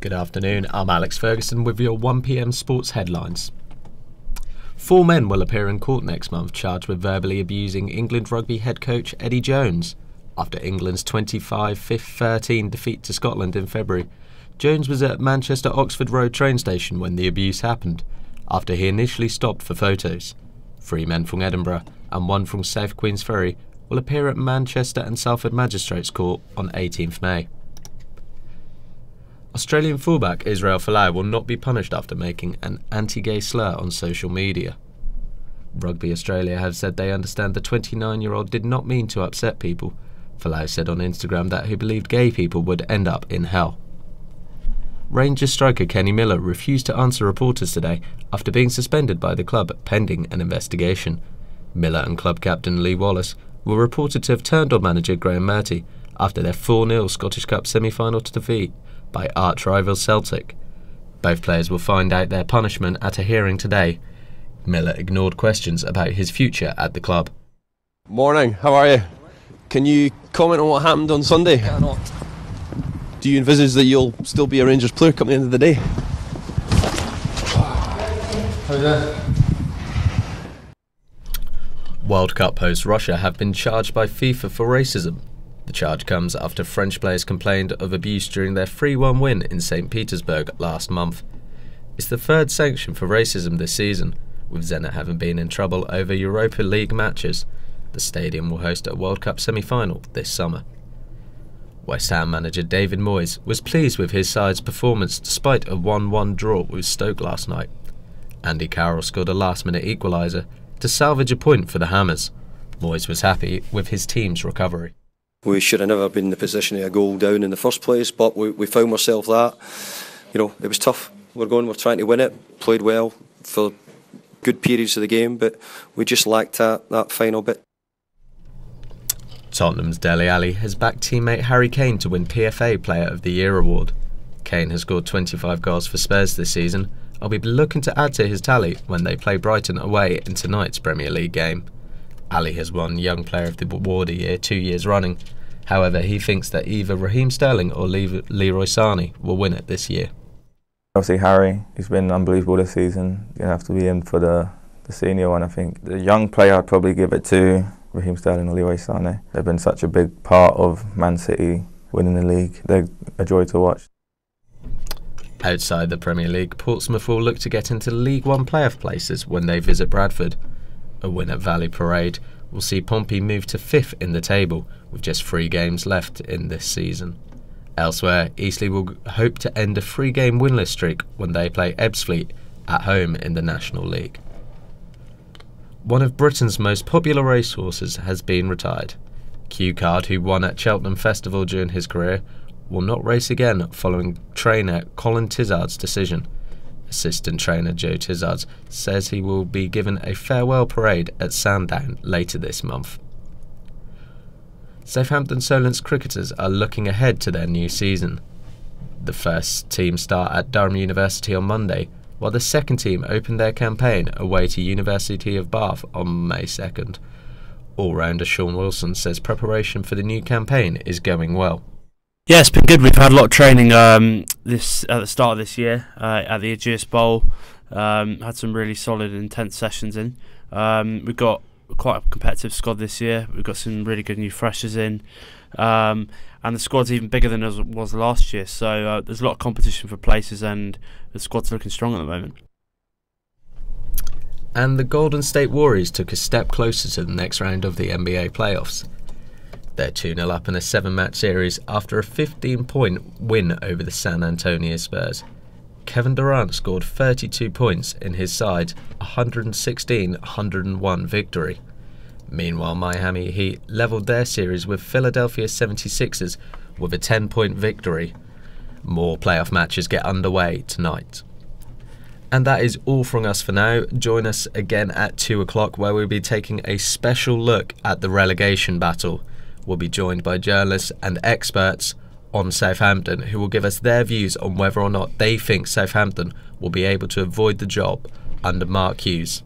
Good afternoon, I'm Alex Ferguson with your 1 PM sports headlines. 4 men will appear in court next month charged with verbally abusing England rugby head coach Eddie Jones. After England's 25-13 defeat to Scotland in February, Jones was at Manchester Oxford Road train station when the abuse happened, after he initially stopped for photos. 3 men from Edinburgh and 1 from South Queensferry will appear at Manchester and Salford Magistrates Court on 18th May. Australian fullback Israel Folau will not be punished after making an anti-gay slur on social media. Rugby Australia have said they understand the 29-year-old did not mean to upset people. Folau said on Instagram that he believed gay people would end up in hell. Rangers striker Kenny Miller refused to answer reporters today after being suspended by the club pending an investigation. Miller and club captain Lee Wallace were reported to have turned on manager Graham Murty after their 4-0 Scottish Cup semi-final defeat by arch-rival Celtic. Both players will find out their punishment at a hearing today. Miller ignored questions about his future at the club. Morning, how are you? Can you comment on what happened on Sunday? Cannot. Do you envisage that you'll still be a Rangers player come the end of the day? How's that? World Cup host Russia have been charged by FIFA for racism. The charge comes after French players complained of abuse during their 3-1 win in St. Petersburg last month. It's the 3rd sanction for racism this season, with Zenit having been in trouble over Europa League matches. The stadium will host a World Cup semi-final this summer. West Ham manager David Moyes was pleased with his side's performance despite a 1-1 draw with Stoke last night. Andy Carroll scored a last-minute equaliser to salvage a point for the Hammers. Moyes was happy with his team's recovery. We should have never been in the position of a goal down in the first place, but we found ourselves that. You know, it was tough. We're trying to win it, played well for good periods of the game, but we just lacked that final bit. Tottenham's Dele Alli has backed teammate Harry Kane to win PFA Player of the Year award. Kane has scored 25 goals for Spurs this season. I'll be looking to add to his tally when they play Brighton away in tonight's Premier League game. Ali has won Young Player of the Award a year 2 years running. However, he thinks that either Raheem Sterling or Leroy Sane will win it this year. Obviously Harry, he's been unbelievable this season. You have to be in for the senior one, I think. The young player, I'd probably give it to Raheem Sterling or Leroy Sane. They've been such a big part of Man City winning the league. They're a joy to watch. Outside the Premier League, Portsmouth will look to get into League One playoff places when they visit Bradford. A win at Valley Parade will see Pompey move to 5th in the table with just 3 games left in this season. Elsewhere, Eastleigh will hope to end a 3-game winless streak when they play Ebbsfleet at home in the National League. One of Britain's most popular racehorses has been retired. Q Card, who won at Cheltenham Festival during his career, will not race again following trainer Colin Tizard's decision. Assistant trainer Joe Tizard says he will be given a farewell parade at Sandown later this month. Southampton Solent's cricketers are looking ahead to their new season. The first team start at Durham University on Monday, while the second team open their campaign away to University of Bath on May 2nd. All-rounder Sean Wilson says preparation for the new campaign is going well. Yeah, it's been good. We've had a lot of training this at the start of this year at the Ageas Bowl. Had some really solid, intense sessions in. We've got quite a competitive squad this year. We've got some really good new freshers in, and the squad's even bigger than it was last year. So there's a lot of competition for places, and the squad's looking strong at the moment. And the Golden State Warriors took a step closer to the next round of the NBA playoffs. They're 2-0 up in a 7-match series after a 15-point win over the San Antonio Spurs. Kevin Durant scored 32 points in his side's 116-101 victory. Meanwhile, Miami Heat levelled their series with Philadelphia 76ers with a 10-point victory. More playoff matches get underway tonight. And that is all from us for now. Join us again at 2 o'clock where we'll be taking a special look at the relegation battle. We'll be joined by journalists and experts on Southampton who will give us their views on whether or not they think Southampton will be able to avoid the job under Mark Hughes.